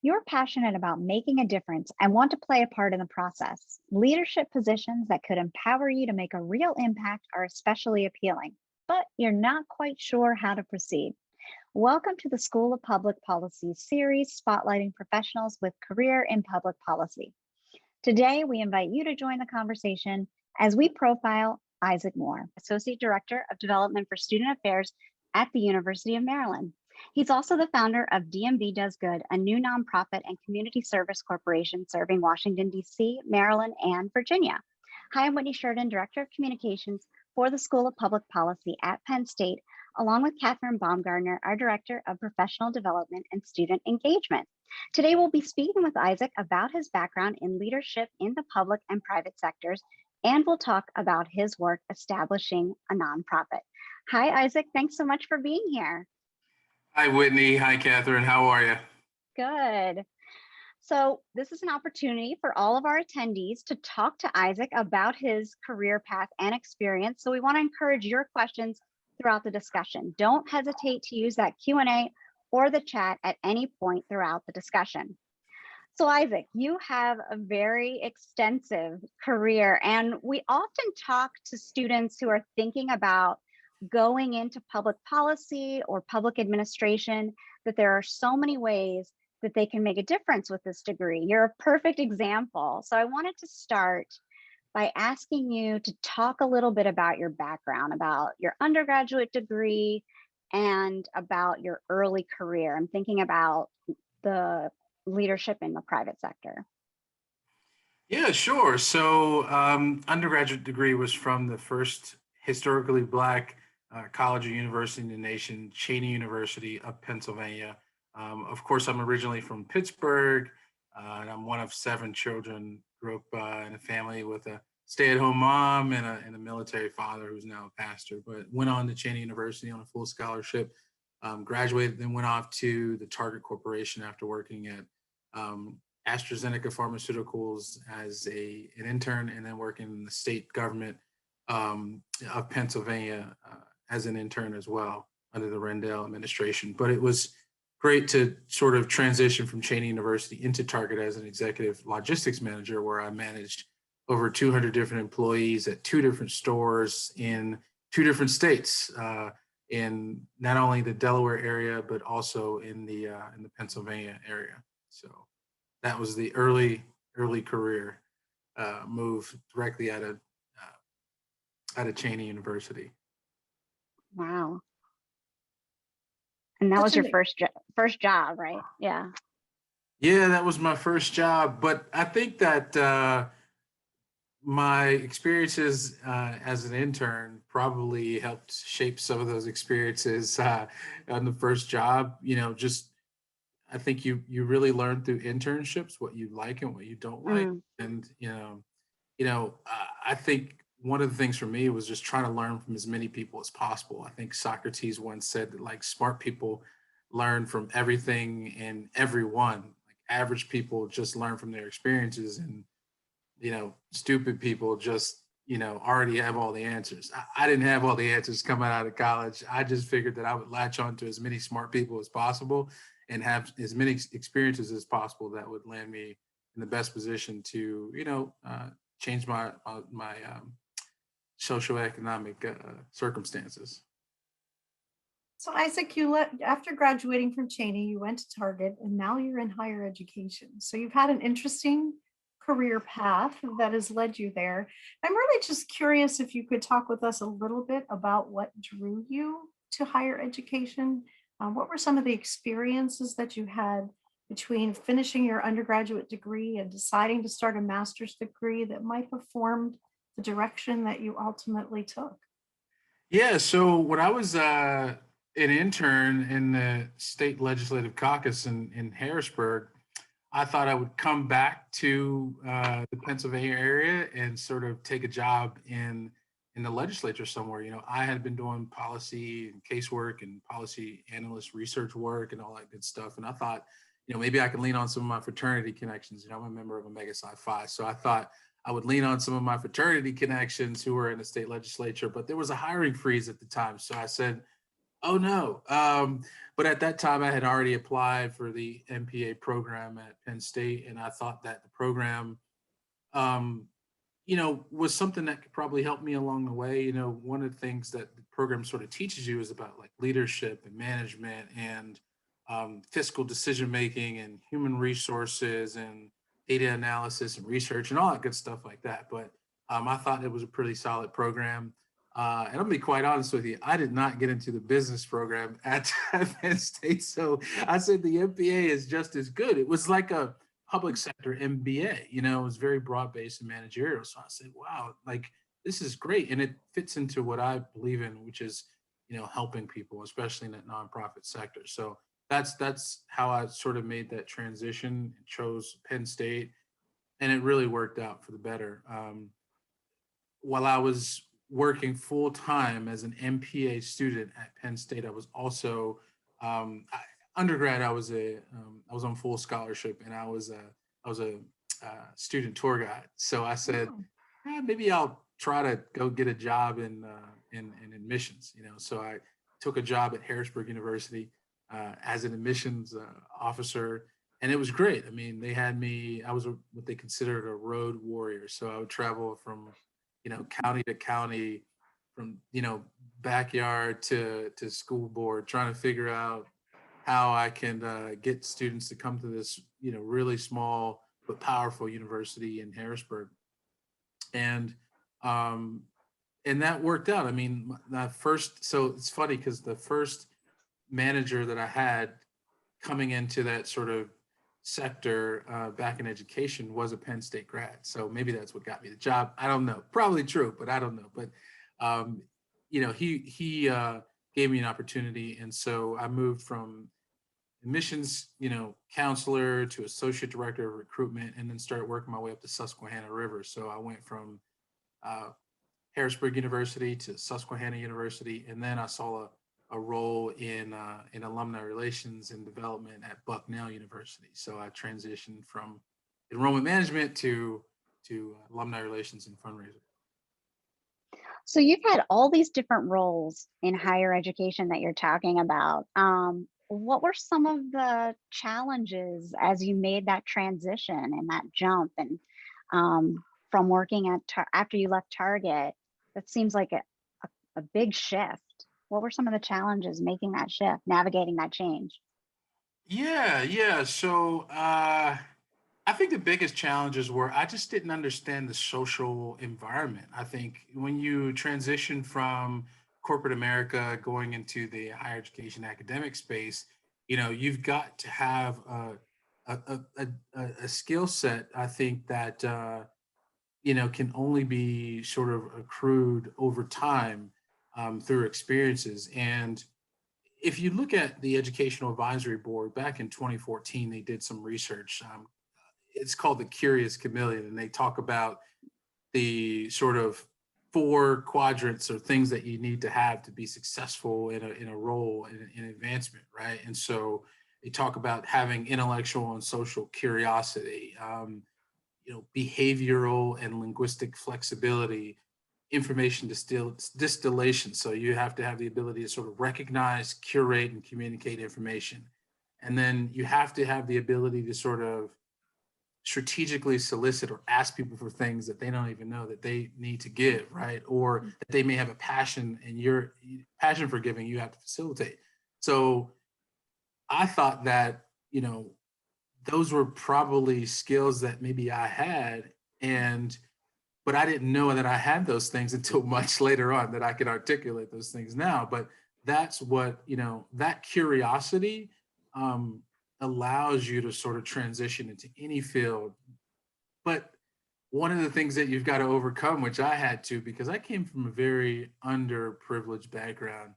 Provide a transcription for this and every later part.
You're passionate about making a difference and want to play a part in the process. Leadership positions that could empower you to make a real impact are especially appealing, but you're not quite sure how to proceed. Welcome to the School of Public Policy series, spotlighting professionals with career in public policy. Today, we invite you to join the conversation as we profile Isaac Moore, Associate Director of Development for Student Affairs at the University of Maryland. He's also the founder of DMV Does Good, a new nonprofit and community service corporation serving Washington, D.C., Maryland, and Virginia. Hi, I'm Whitney Sheridan, Director of Communications for the School of Public Policy at Penn State, along with Catherine Baumgartner, our Director of Professional Development and Student Engagement. Today, we'll be speaking with Isaac about his background in leadership in the public and private sectors, and we'll talk about his work establishing a nonprofit. Hi, Isaac. Thanks so much for being here. Hi, Whitney. Hi, Catherine. How are you? Good. So this is an opportunity for all of our attendees to talk to Isaac about his career path and experience. So we want to encourage your questions throughout the discussion. Don't hesitate to use that Q&A or the chat at any point throughout the discussion. So Isaac, you have a very extensive career, and we often talk to students who are thinking about going into public policy or public administration, that there are so many ways that they can make a difference with this degree. You're a perfect example. So I wanted to start by asking you to talk a little bit about your background, about your undergraduate degree and about your early career. I'm thinking about the leadership in the private sector. Yeah, sure. So undergraduate degree was from the first historically Black college or university in the nation, Cheney University of Pennsylvania. Of course, I'm originally from Pittsburgh, and I'm one of 7 children. Grew up in a family with a stay-at-home mom and a military father who's now a pastor, but went on to Cheney University on a full scholarship, graduated, then went off to the Target Corporation after working at AstraZeneca Pharmaceuticals as an intern, and then working in the state government of Pennsylvania as an intern as well under the Rendell administration. But it was great to sort of transition from Cheney University into Target as an executive logistics manager, where I managed over 200 different employees at 2 different stores in 2 different states, in not only the Delaware area, but also in the Pennsylvania area. So that was the early career move directly out of Cheney University. Wow. And that was your first job, right? Yeah. Yeah, that was my first job. But I think that my experiences as an intern probably helped shape some of those experiences on the first job. You know, just I think you really learn through internships what you like and what you don't like. And I think one of the things for me was just trying to learn from as many people as possible. I think Socrates once said that, like, smart people learn from everything and everyone. Like, average people just learn from their experiences, and stupid people just already have all the answers. I didn't have all the answers coming out of college. I just figured that I would latch on to as many smart people as possible and have as many experiences as possible that would land me in the best position to change my socioeconomic circumstances. So Isaac, after graduating from Cheney, you went to Target, and now you're in higher education. So you've had an interesting career path that has led you there. I'm really just curious if you could talk with us a little bit about what drew you to higher education. What were some of the experiences that you had between finishing your undergraduate degree and deciding to start a master's degree that might have formed the direction that you ultimately took? Yeah, so when I was an intern in the state legislative caucus in Harrisburg, I thought I would come back to the Pennsylvania area and sort of take a job in the legislature somewhere. I had been doing policy and casework and policy analyst research work and all that good stuff. And I thought, maybe I can lean on some of my fraternity connections. I'm a member of Omega Psi Phi. So I thought I would lean on some of my fraternity connections who were in the state legislature, but there was a hiring freeze at the time. So I said, Oh no. But at that time I had already applied for the MPA program at Penn State, and I thought that the program, um, was something that could probably help me along the way. One of the things that the program sort of teaches you is about like leadership and management and fiscal decision making and human resources and data analysis and research and all that good stuff like that. But I thought it was a pretty solid program. And I'll be quite honest with you, I did not get into the business program at Penn State. So I said the MBA is just as good. It was like a public sector MBA, it was very broad based and managerial. So I said, wow, like this is great. And it fits into what I believe in, which is, helping people, especially in that nonprofit sector. So that's how I sort of made that transition and chose Penn State. And it really worked out for the better. While I was working full time as an MPA student at Penn State, I was also undergrad. I was on full scholarship, and I was a student tour guide. So I said, Oh, maybe I'll try to go get a job in admissions. So I took a job at Harrisburg University as an admissions officer, and it was great. I mean, they had me. I was what they considered a road warrior. So I would travel from county to county, from backyard to school board, trying to figure out how I can get students to come to this really small but powerful university in Harrisburg. And um, and that worked out. I mean, the first, so it's funny because the first manager that I had coming into that sort of sector back in education was a Penn State grad. So maybe that's what got me the job. I don't know. Probably true, but I don't know. But um, he gave me an opportunity, and so I moved from admissions, counselor to associate director of recruitment, and then started working my way up the Susquehanna River. So I went from uh, Harrisburg University to Susquehanna University, and then I saw a role in alumni relations and development at Bucknell University. So I transitioned from enrollment management to alumni relations and fundraising. So you've had all these different roles in higher education that you're talking about. What were some of the challenges as you made that transition and that jump, and from working at after you left Target? That seems like a big shift. What were some of the challenges making that shift, navigating that change? Yeah, yeah. So I think the biggest challenges were I just didn't understand the social environment. I think when you transition from corporate America going into the higher education academic space, you've got to have a skill set. I think that can only be sort of accrued over time through experiences. And if you look at the Educational Advisory Board back in 2014, they did some research. It's called the Curious Chameleon, and they talk about the sort of four quadrants or things that you need to have to be successful in a role in advancement, right? And so they talk about having intellectual and social curiosity, behavioral and linguistic flexibility, information distillation. So you have to have the ability to sort of recognize, curate, and communicate information. And then you have to have the ability to sort of strategically solicit or ask people for things that they don't even know that they need to give, right? Or that they may have a passion, and your passion for giving, you have to facilitate. So I thought that, those were probably skills that maybe I had, and but I didn't know that I had those things until much later on, that I could articulate those things now. But that's what, that curiosity um, allows you to sort of transition into any field. But one of the things that you've got to overcome, which I had to, because I came from a very underprivileged background.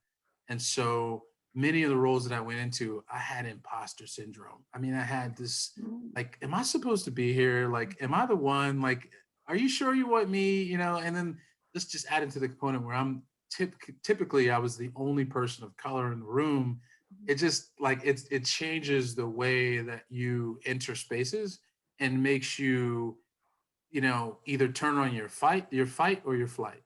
And so many of the roles that I went into, I had imposter syndrome. I mean, I had this, Mm. like, am I supposed to be here? Like, am I the one? Like, are you sure you want me? And then let's just add into the component where typically I was the only person of color in the room. It just like it changes the way that you enter spaces and makes you either turn on your fight or your flight.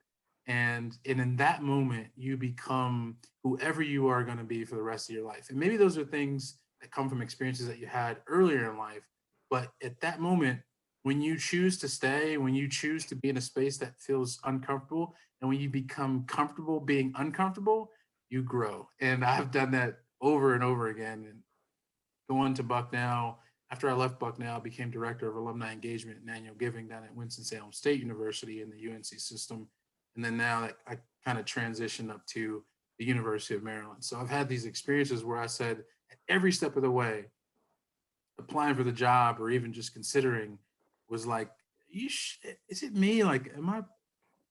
And in that moment, you become whoever you are going to be for the rest of your life. And maybe those are things that come from experiences that you had earlier in life. But at that moment, when you choose to stay, when you choose to be in a space that feels uncomfortable, and when you become comfortable being uncomfortable, you grow. And I've done that over and over again. And going to Bucknell, after I left Bucknell, I became director of alumni engagement and annual giving down at Winston-Salem State University in the UNC system. And then now I kind of transitioned up to the University of Maryland. So I've had these experiences where I said at every step of the way, applying for the job or even just considering was like, is it me? Like, am I,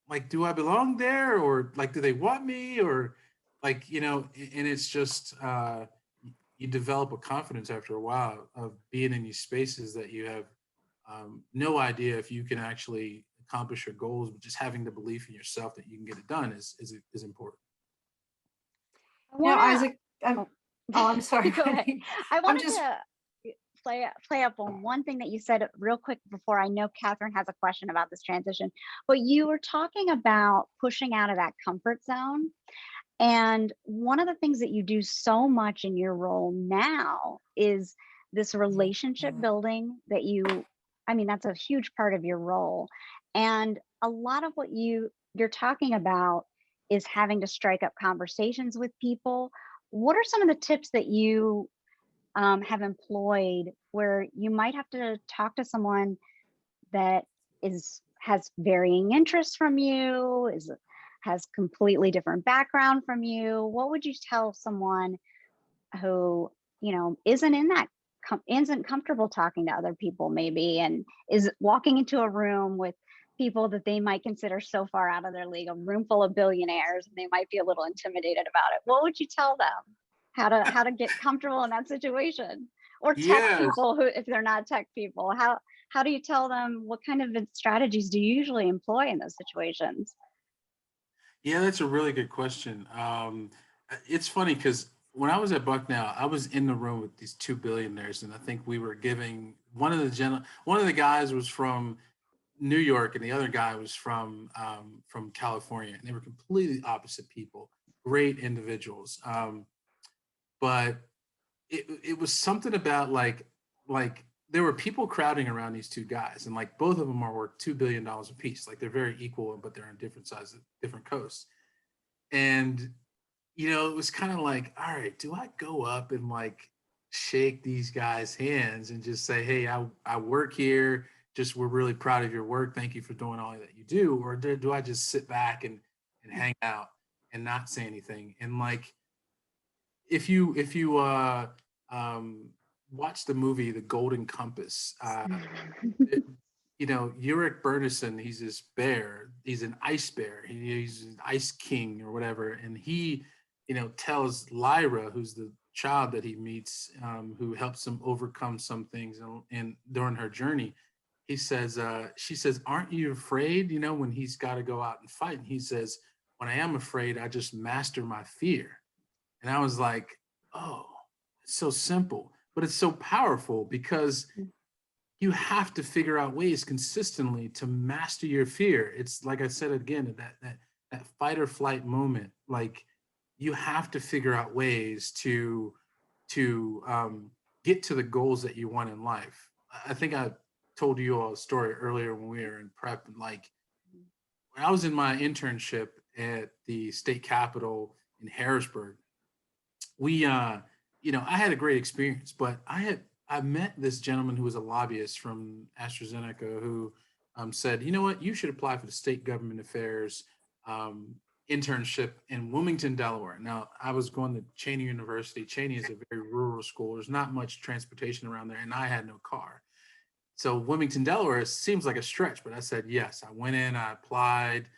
like, do I belong there? Or like, do they want me? Or like, and it's just, you develop a confidence after a while of being in these spaces that you have no idea if you can actually accomplish your goals, but just having the belief in yourself that you can get it done is important. Yeah, Isaac, I'm sorry. Go ahead. I I'm wanted just to play up on one thing that you said real quick before. I know Catherine has a question about this transition, but you were talking about pushing out of that comfort zone. And one of the things that you do so much in your role now is this relationship building that that's a huge part of your role. And a lot of what you're talking about is having to strike up conversations with people. What are some of the tips that you have employed where you might have to talk to someone that has varying interests from you, has completely different background from you? What would you tell someone who isn't comfortable talking to other people, maybe, and is walking into a room with people that they might consider so far out of their league, a room full of billionaires, and they might be a little intimidated about it? What would you tell them? How to get comfortable in that situation? Or tech Yes. people, who, if they're not tech people, how do you tell them? What kind of strategies do you usually employ in those situations? Yeah, that's a really good question. It's funny because when I was at Bucknell, I was in the room with these two billionaires, and I think we were giving one of the guys was from New York, and the other guy was from California, and they were completely opposite people, great individuals. But it was something about like there were people crowding around these two guys, and like both of them are worth $2 billion a piece. Like they're very equal, but they're on different sides, different coasts. And it was kind of like, all right, do I go up and like shake these guys' hands and just say, hey, I work here. Just we're really proud of your work. Thank you for doing all that you do. Or do I just sit back and hang out and not say anything? And like if you watch the movie The Golden Compass, it- Ulrich Bernison, he's this bear. He's an ice bear. He's an ice king or whatever. And he, tells Lyra, who's the child that he meets, who helps him overcome some things and during her journey, she says, aren't you afraid, when he's got to go out and fight? And he says, when I am afraid, I just master my fear. And I was like, oh, it's so simple, but it's so powerful because you have to figure out ways consistently to master your fear. It's like I said again, that fight or flight moment. Like you have to figure out ways to get to the goals that you want in life. I think I told you all a story earlier when we were in prep, and like when I was in my internship at the state capitol in Harrisburg, I had a great experience, but I met this gentleman who was a lobbyist from AstraZeneca who said, you know what, you should apply for the state government affairs internship in Wilmington, Delaware. Now, I was going to Cheney University. Cheney is a very rural school. There's not much transportation around there, and I had no car. So Wilmington, Delaware seems like a stretch, but I said yes. I went in, I applied,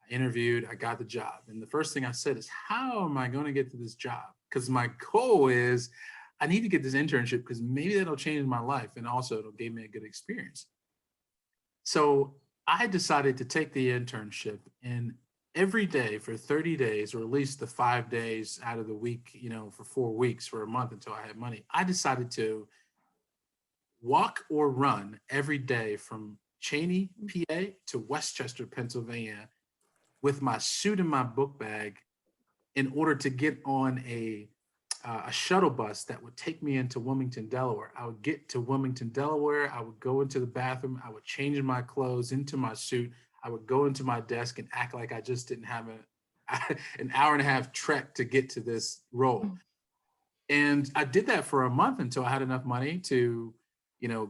I interviewed, I got the job. And the first thing I said is, how am I going to get to this job? Because my goal is I need to get this internship because maybe that'll change my life. And also it'll give me a good experience. So I decided to take the internship, and every day for 30 days, or at least the 5 days out of the week, for 4 weeks, for a month until I had money, I decided to walk or run every day from Cheney, PA to Westchester, Pennsylvania, with my suit and my book bag in order to get on a shuttle bus that would take me into Wilmington, Delaware. I would get to Wilmington, Delaware. I would go into the bathroom. I would change my clothes into my suit. I would go into my desk and act like I just didn't have an hour and a half trek to get to this role. And I did that for a month until I had enough money to,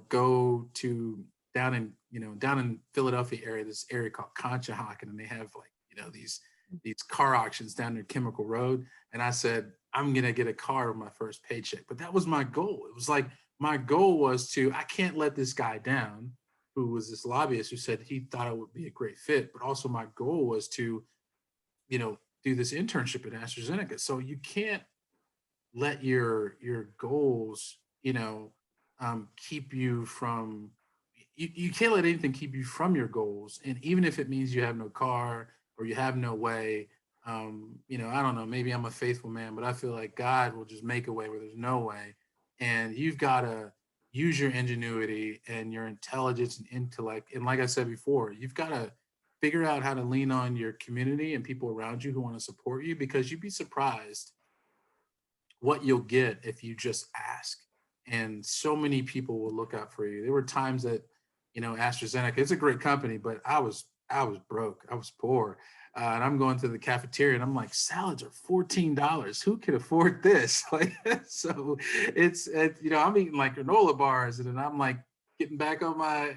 go to down in Philadelphia area, this area called Conshohocken, and they have these car auctions down near Chemical Road. And I said, I'm gonna get a car with my first paycheck. But that was my goal. It was like my goal was I can't let this guy down, who was this lobbyist who said he thought I would be a great fit. But also my goal was to, do this internship at AstraZeneca. So you can't let your goals, keep you from, you can't let anything keep you from your goals. And even if it means you have no car or you have no way, I don't know, maybe I'm a faithful man, but I feel like God will just make a way where there's no way. And you've got to use your ingenuity and your intelligence and intellect. And like I said before, you've got to figure out how to lean on your community and people around you who want to support you, because you'd be surprised what you'll get if you just ask. And so many people will look out for you. There were times that, AstraZeneca, it's a great company, but I was broke. I was poor. And I'm going to the cafeteria and I'm like, salads are $14. Who can afford this? Like, so it's I'm eating like granola bars, and then I'm like getting back on my,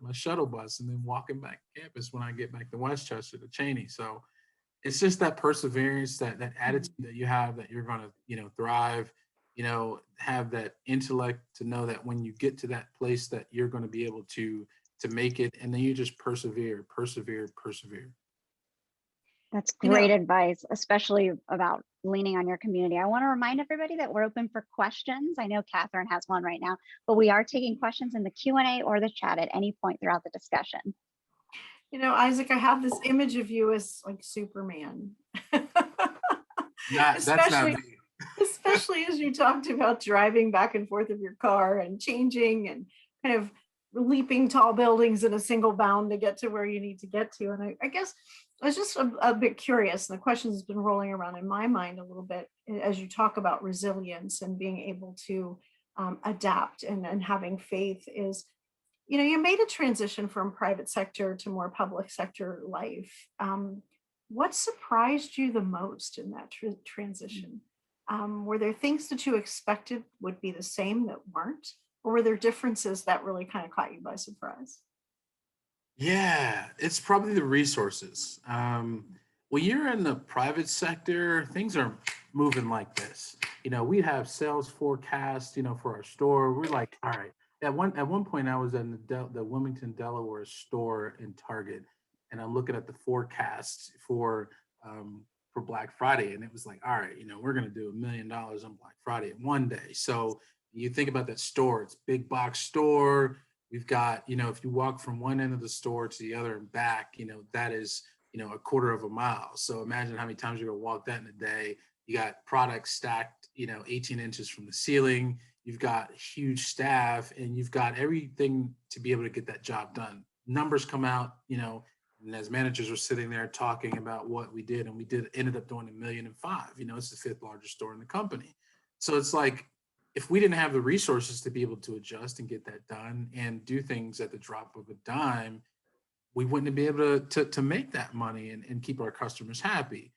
my shuttle bus and then walking back to campus when I get back to Westchester to Cheney. So it's just that perseverance, that attitude that you have, that you're going to, thrive, have that intellect to know that when you get to that place that you're going to be able to make it. And then you just persevere. That's great advice, especially about leaning on your community. I want to remind everybody that we're open for questions. I know Catherine has one right now, but we are taking questions in the Q&A or the chat at any point throughout the discussion. Isaac, I have this image of you as like Superman. That's not me. Especially as you talked about driving back and forth of your car and changing and kind of leaping tall buildings in a single bound to get to where you need to get to. And I guess I was just a bit curious, and the question has been rolling around in my mind a little bit as you talk about resilience and being able to adapt and having faith is, you made a transition from private sector to more public sector life. What surprised you the most in that transition? Were there things that you expected would be the same that weren't? Or were there differences that really kind of caught you by surprise? Yeah, it's probably the resources. When you're in the private sector, things are moving like this. We have sales forecasts, for our store. We're like, all right. At one point, I was in the Wilmington, Delaware store in Target, and I'm looking at the forecasts for Black Friday, and it was like, all right, we're going to do $1 million on Black Friday in one day. So you think about that store, it's a big box store. We've got, if you walk from one end of the store to the other and back, that is, a quarter of a mile. So imagine how many times you're going to walk that in a day. You got products stacked, 18 inches from the ceiling. You've got huge staff, and you've got everything to be able to get that job done. Numbers come out, and as managers were sitting there talking about what we did, and we ended up doing $1.5 million. It's the 5th largest store in the company. So it's like, if we didn't have the resources to be able to adjust and get that done and do things at the drop of a dime, we wouldn't be able to make that money and keep our customers happy.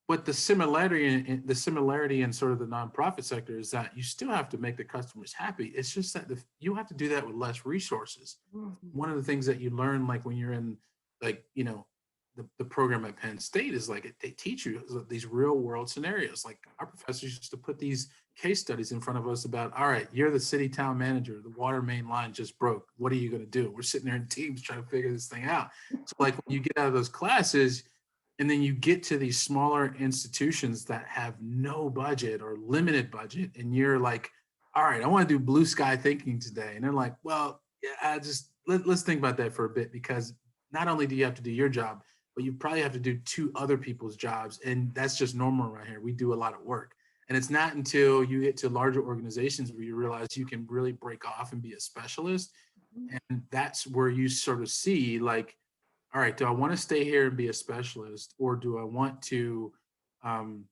But the similarity in sort of the nonprofit sector is that you still have to make the customers happy. It's just that you have to do that with less resources. Mm-hmm. One of the things that you learn, like when you're in, like, the program at Penn State is like, they teach you these real world scenarios. Like our professors used to put these case studies in front of us about, all right, you're the city town manager, the water main line just broke. What are you going to do? We're sitting there in teams trying to figure this thing out. So like when you get out of those classes, and then you get to these smaller institutions that have no budget or limited budget, and you're like, all right, I want to do blue sky thinking today. And they're like, well, yeah, let's think about that for a bit, because not only do you have to do your job, but you probably have to do 2 other people's jobs. And that's just normal around here. We do a lot of work. And it's not until you get to larger organizations where you realize you can really break off and be a specialist. And that's where you sort of see, like, all right, do I want to stay here and be a specialist, or do I want to, um,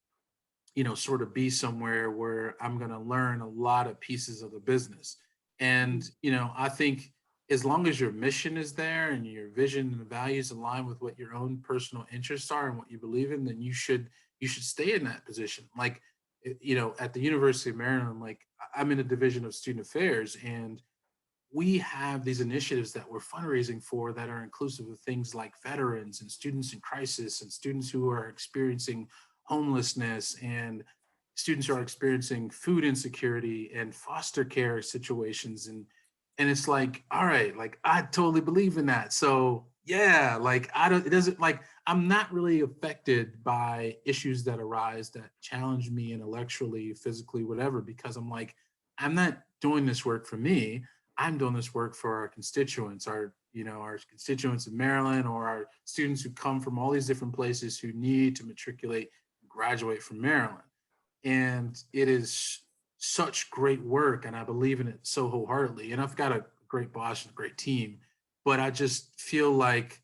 sort of be somewhere where I'm going to learn a lot of pieces of the business? And, I think as long as your mission is there and your vision and the values align with what your own personal interests are and what you believe in, then you should stay in that position. Like, at the University of Maryland, like I'm in a division of student affairs, and we have these initiatives that we're fundraising for that are inclusive of things like veterans and students in crisis and students who are experiencing homelessness and students who are experiencing food insecurity and foster care situations. And it's like, all right, like I totally believe in that. So yeah, like it doesn't, like I'm not really affected by issues that arise that challenge me intellectually, physically, whatever, because I'm like, I'm not doing this work for me. I'm doing this work for our constituents, our constituents in Maryland, or our students who come from all these different places who need to matriculate and graduate from Maryland. And it is such great work, and I believe in it so wholeheartedly. And I've got a great boss and a great team, but I just feel like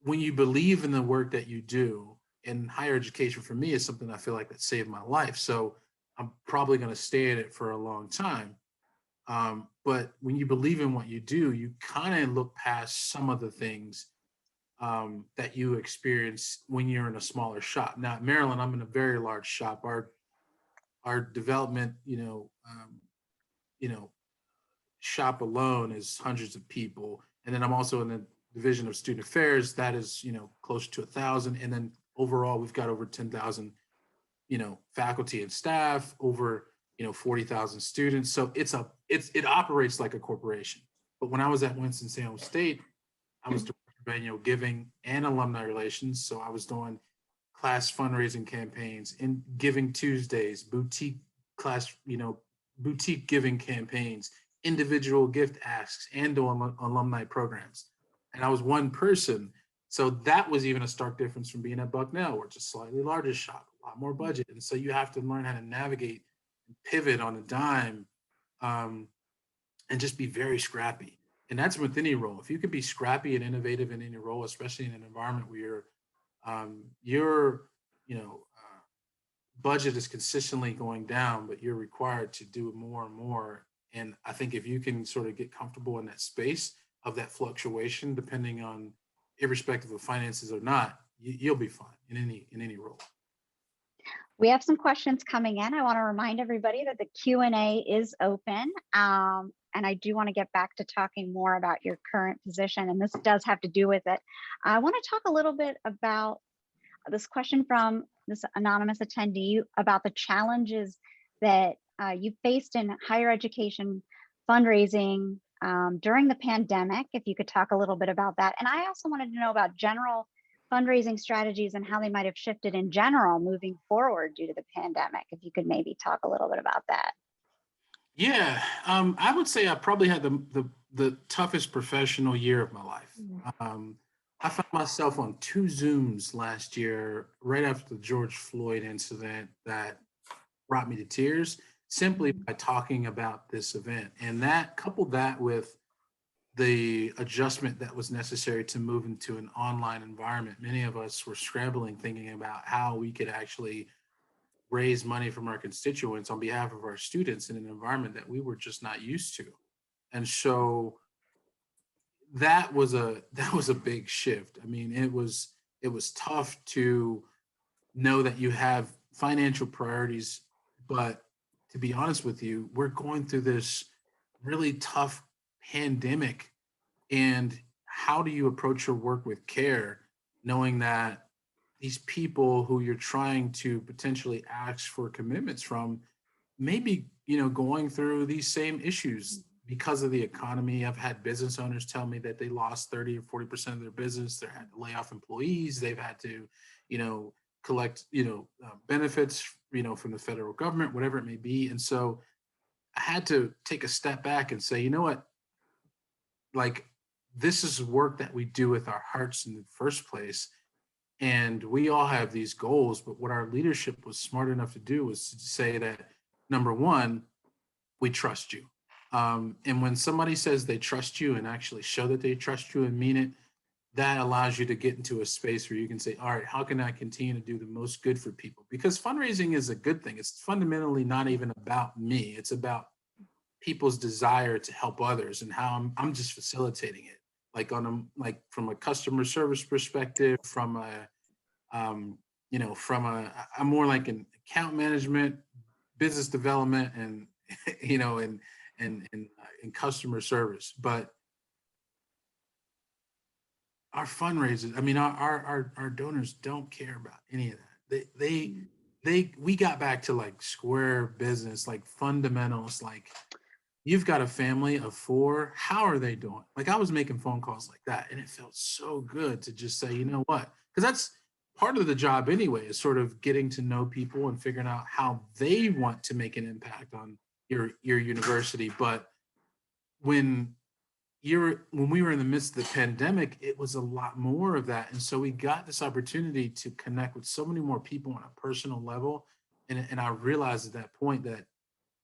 when you believe in the work that you do, and higher education for me is something I feel like that saved my life. So I'm probably going to stay in it for a long time. But when you believe in what you do, you kind of look past some of the things that you experience when you're in a smaller shop. Now, at Maryland, I'm in a very large shop. Our development, you know, shop alone is hundreds of people, and then I'm also in the division of student affairs that is, close to 1,000, and then overall we've got over 10,000 faculty and staff, over 40,000 students. So it operates like a corporation. But when I was at Winston-Salem State, I was director of annual giving and alumni relations. So I was doing class fundraising campaigns and Giving Tuesdays, boutique giving campaigns, individual gift asks, and doing alumni programs. And I was one person. So that was even a stark difference from being at Bucknell, where it's a slightly larger shop, a lot more budget. And so you have to learn how to navigate and pivot on a dime, and just be very scrappy. And that's with any role. If you can be scrappy and innovative in any role, especially in an environment where your budget is consistently going down, but you're required to do more and more. And I think if you can sort of get comfortable in that space of that fluctuation, depending on, irrespective of finances or not, you'll be fine in any role. We have some questions coming in. I want to remind everybody that the Q&A is open. And I do want to get back to talking more about your current position, and this does have to do with it. I want to talk a little bit about this question from this anonymous attendee about the challenges that you faced in higher education fundraising during the pandemic. If you could talk a little bit about that. And I also wanted to know about general fundraising strategies and how they might have shifted in general moving forward due to the pandemic. If you could maybe talk a little bit about that. Yeah, I would say I probably had the toughest professional year of my life. I found myself on 2 Zooms last year, right after the George Floyd incident, that brought me to tears simply by talking about this event. And that, coupled that with the adjustment that was necessary to move into an online environment, many of us were scrambling, thinking about how we could actually raise money from our constituents on behalf of our students in an environment that we were just not used to. And so that was a big shift. I mean, it was tough to know that you have financial priorities, but to be honest with you, we're going through this really tough pandemic. And how do you approach your work with care, knowing that these people who you're trying to potentially ask for commitments from may be, going through these same issues because of the economy? I've had business owners tell me that they lost 30 or 40% of their business. They had to lay off employees. They've had to, collect, benefits, from the federal government, whatever it may be. And so I had to take a step back and say, you know what, like, this is work that we do with our hearts in the first place. And we all have these goals, but what our leadership was smart enough to do was to say that, number one, we trust you. And when somebody says they trust you and actually show that they trust you and mean it, that allows you to get into a space where you can say, all right, how can I continue to do the most good for people? Because fundraising is a good thing. It's fundamentally not even about me. It's about people's desire to help others and how I'm just facilitating it. Like like from a customer service perspective, from I'm more like an account management, business development, and and customer service. But our fundraisers, I mean, our donors don't care about any of that. We got back to like square business, like fundamentals, like you've got a family of 4, how are they doing? Like I was making phone calls like that, and it felt so good to just say, you know what? Because that's part of the job anyway, is sort of getting to know people and figuring out how they want to make an impact on your university. But when when we were in the midst of the pandemic, it was a lot more of that. And so we got this opportunity to connect with so many more people on a personal level. And I realized at that point that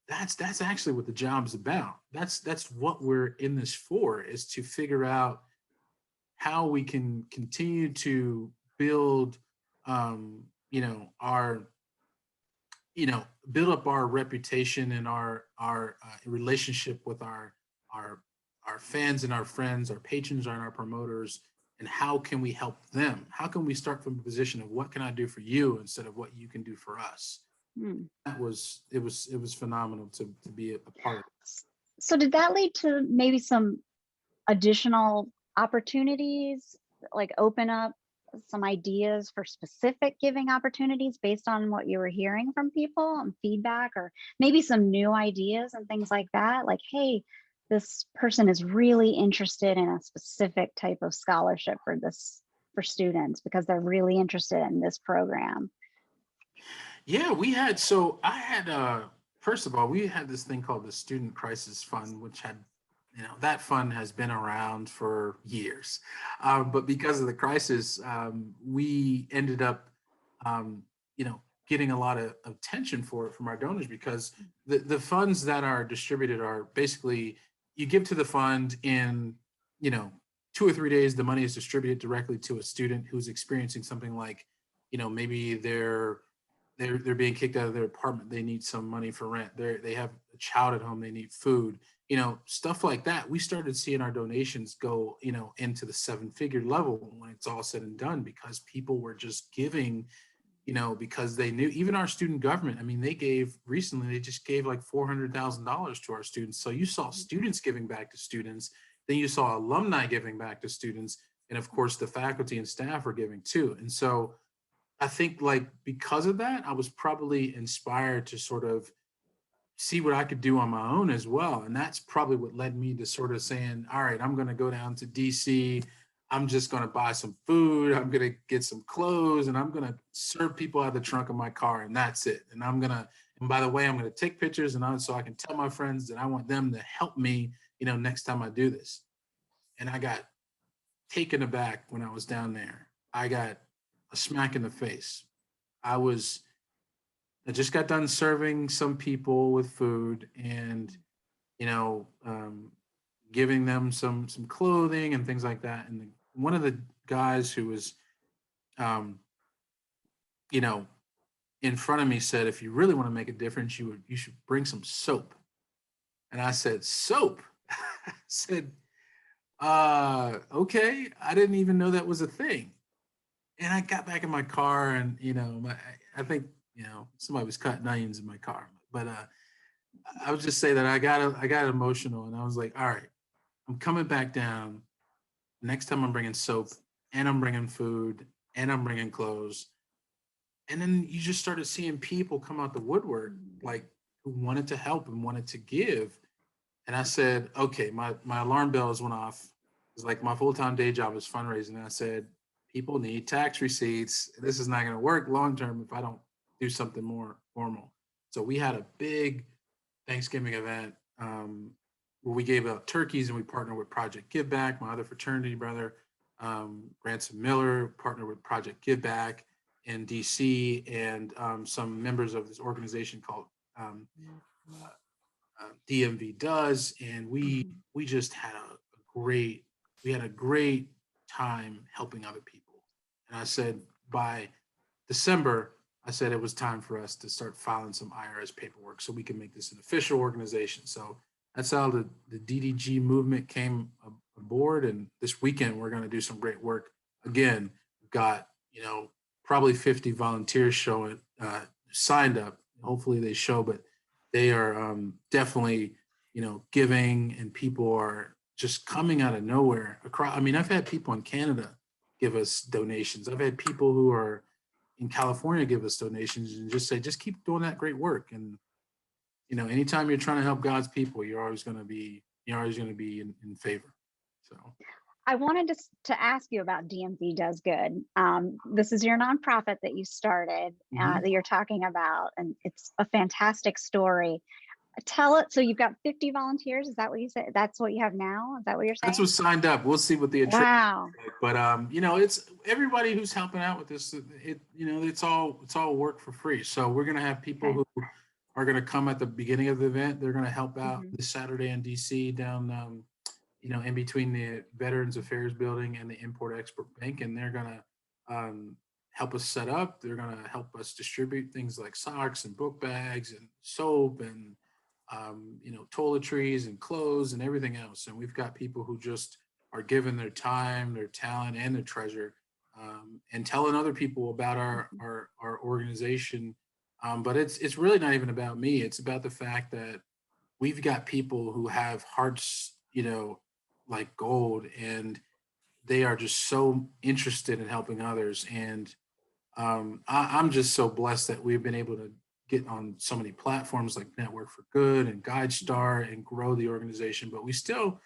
that's actually what the job's about. That's what we're in this for, is to figure out how we can continue to build our build up our reputation and our relationship with our our fans and our friends, our patrons and our promoters, and how can we help them? How can we start from a position of what can I do for you instead of what you can do for us? Hmm. It was phenomenal to be a part of. So did that lead to maybe some additional opportunities, like open up some ideas for specific giving opportunities based on what you were hearing from people and feedback, or maybe some new ideas and things like that? Like, hey, this person is really interested in a specific type of scholarship for students because they're really interested in this program. Yeah, first of all, we had this thing called the Student Crisis Fund, which had, that fund has been around for years. But because of the crisis, we ended up, um, getting a lot of attention for it from our donors, because the funds that are distributed are basically, you give to the fund in, 2 or 3 days, the money is distributed directly to a student who's experiencing something like, maybe they're being kicked out of their apartment. They need some money for rent. They have a child at home. They need food. Stuff like that. We started seeing our donations go, into the 7-figure level when it's all said and done, because people were just giving, because they knew. Even our student government, I mean, they just gave like $400,000 to our students. So you saw students giving back to students. Then you saw alumni giving back to students, and of course the faculty and staff are giving too. And so I think, like, because of that, I was probably inspired to sort of see what I could do on my own as well. And that's probably what led me to sort of saying, all right, I'm going to go down to DC. I'm just going to buy some food. I'm going to get some clothes, and I'm going to serve people out of the trunk of my car. And that's it. And and by the way, I'm going to take pictures, so I can tell my friends that I want them to help me, next time I do this. And I got taken aback when I was down there. I got a smack in the face. I just got done serving some people with food, and you know, um, giving them some clothing and things like that. And one of the guys who was, um, you know, in front of me said, "If you really want to make a difference, you should bring some soap." And I said, "Soap?" I said, okay. I didn't even know that was a thing. And I got back in my car, and I think somebody was cutting onions in my car. But I would just say that I got emotional, and I was like, all right, I'm coming back down. Next time I'm bringing soap, and I'm bringing food, and I'm bringing clothes. And then you just started seeing people come out the woodwork, like, who wanted to help and wanted to give. And I said, okay, my alarm bells went off. It's like my full-time day job is fundraising. And I said, people need tax receipts. This is not going to work long term if I don't do something more formal. So we had a big Thanksgiving event, where we gave out turkeys, and we partnered with Project Give Back. My other fraternity brother, Ransom Miller, partnered with Project Give Back in DC, and some members of this organization called DMV Does. And we just had a great time helping other people. And I said, by December, I said it was time for us to start filing some IRS paperwork so we can make this an official organization. So that's how the DDG movement came aboard. And this weekend, we're going to do some great work. Again, we've got, probably 50 volunteers showing, signed up. Hopefully they show, but they are definitely, giving, and people are just coming out of nowhere. Across, I mean, I've had people in Canada give us donations. I've had people who are in California give us donations and just say, just keep doing that great work. And, anytime you're trying to help God's people, you're always going to be in favor. So I wanted to ask you about DMV Does Good. This is your nonprofit that you started, that you're talking about, and it's a fantastic story. Tell it. So you've got 50 volunteers. Is that what you said? That's what you have now? Is that what you're saying? That's what's signed up. We'll see what the attrition wow. is like. But it's everybody who's helping out with this. It's all work for free. So we're gonna have people who are gonna come at the beginning of the event. They're gonna help out this Saturday in DC down in between the Veterans Affairs Building and the Import-Export Bank, and they're gonna help us set up. They're gonna help us distribute things like socks and book bags and soap and toiletries and clothes and everything else. And we've got people who just are giving their time, their talent, and their treasure, and telling other people about our organization. But it's really not even about me. It's about the fact that we've got people who have hearts, like gold, and they are just so interested in helping others. And I'm just so blessed that we've been able to get on so many platforms like Network for Good and GuideStar and grow the organization. But we still,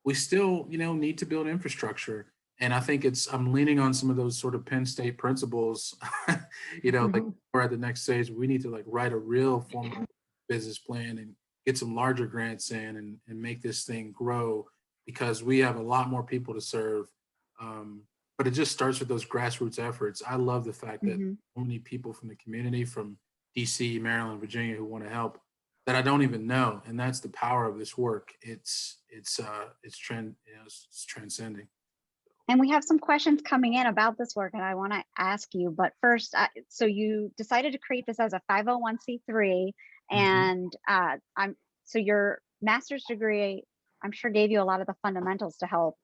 need to build infrastructure. And I think I'm leaning on some of those sort of Penn State principles, like we're at the next stage. We need to like write a real formal business plan and get some larger grants in and make this thing grow, because we have a lot more people to serve. But it just starts with those grassroots efforts. I love the fact that so many people from the community, from DC, Maryland, Virginia, who want to help, that I don't even know. And that's the power of this work. It's transcending. And we have some questions coming in about this work, and I want to ask you. But first, so you decided to create this as a 501c3, and so your master's degree, I'm sure, gave you a lot of the fundamentals to help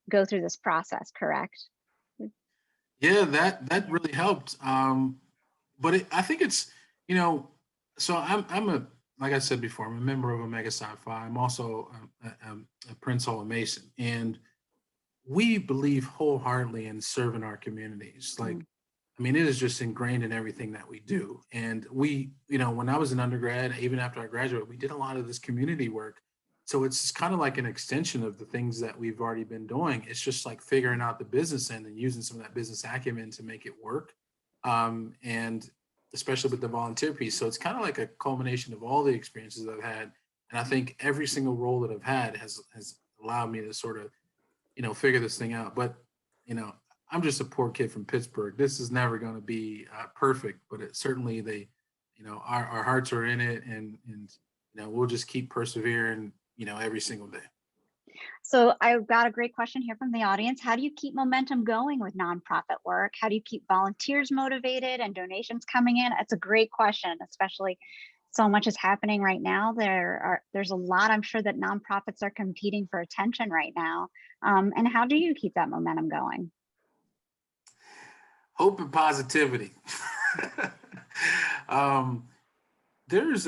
go through this process, correct? Yeah, that really helped. But I think it's, so I'm like I said before, I'm a member of Omega Psi Phi. I'm also a Prince Hall Mason, and we believe wholeheartedly in serving our communities. Like, I mean, it is just ingrained in everything that we do. And we, when I was an undergrad, even after I graduated, we did a lot of this community work. So it's kind of like an extension of the things that we've already been doing. It's just like figuring out the business end and using some of that business acumen to make it work. And especially with the volunteer piece. So it's kind of like a culmination of all the experiences I've had. And I think every single role that I've had has allowed me to sort of, figure this thing out. But, I'm just a poor kid from Pittsburgh. This is never going to be perfect, but it certainly our hearts are in it, and we'll just keep persevering, every single day. So I've got a great question here from the audience. How do you keep momentum going with nonprofit work? How do you keep volunteers motivated and donations coming in? It's a great question, especially so much is happening right now. There's a lot, I'm sure, that nonprofits are competing for attention right now. And how do you keep that momentum going? Hope and positivity. There's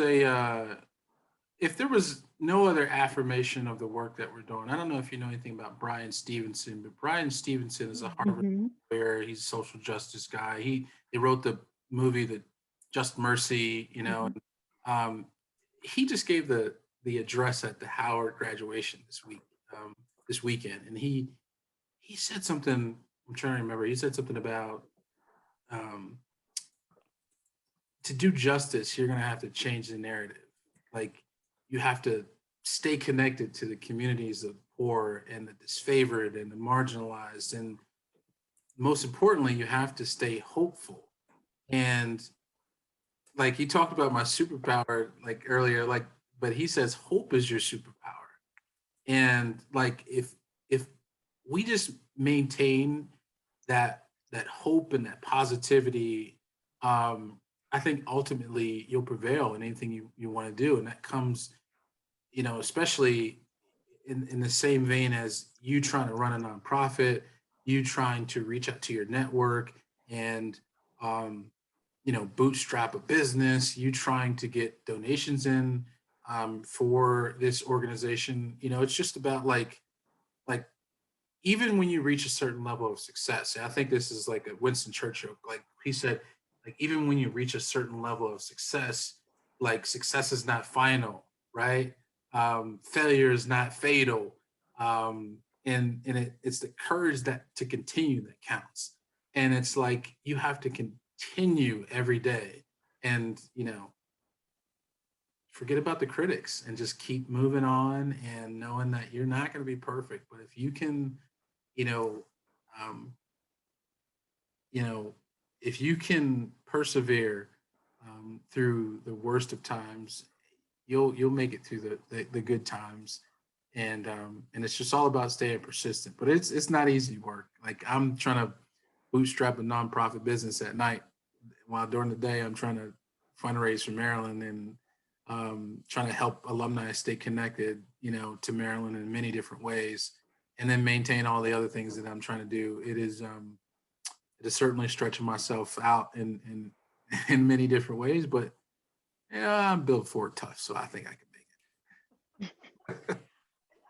if there was no other affirmation of the work that we're doing, I don't know if you know anything about Brian Stevenson, but Brian Stevenson is a Harvard lawyer. He's a social justice guy. They wrote the movie, The Just Mercy, he just gave the address at the Howard graduation this weekend. And he said something, I'm trying to remember. He said something about to do justice, you're going to have to change the narrative. Like, you have to stay connected to the communities of the poor and the disfavored and the marginalized. And most importantly, you have to stay hopeful. And like, he talked about my superpower like earlier, but he says hope is your superpower. And like, if we just maintain that hope and that positivity, I think ultimately you'll prevail in anything you want to do. And that comes, especially in the same vein as you trying to run a nonprofit, you trying to reach out to your network and, bootstrap a business, you trying to get donations in for this organization. It's just about like even when you reach a certain level of success, and I think this is like a Winston Churchill, like he said, like even when you reach a certain level of success, like success is not final, right? Failure is not fatal. It's the courage that to continue that counts. And it's like you have to continue every day and, forget about the critics and just keep moving on and knowing that you're not going to be perfect. But if you can, you know, um, if you can persevere through the worst of times, you'll make it through the good times. And it's just all about staying persistent. But it's not easy work. Like I'm trying to bootstrap a nonprofit business at night, while during the day I'm trying to fundraise for Maryland and trying to help alumni stay connected, to Maryland in many different ways, and then maintain all the other things that I'm trying to do. It is certainly stretching myself out in in many different ways, but yeah, I'm built for it tough, so I think I can make it.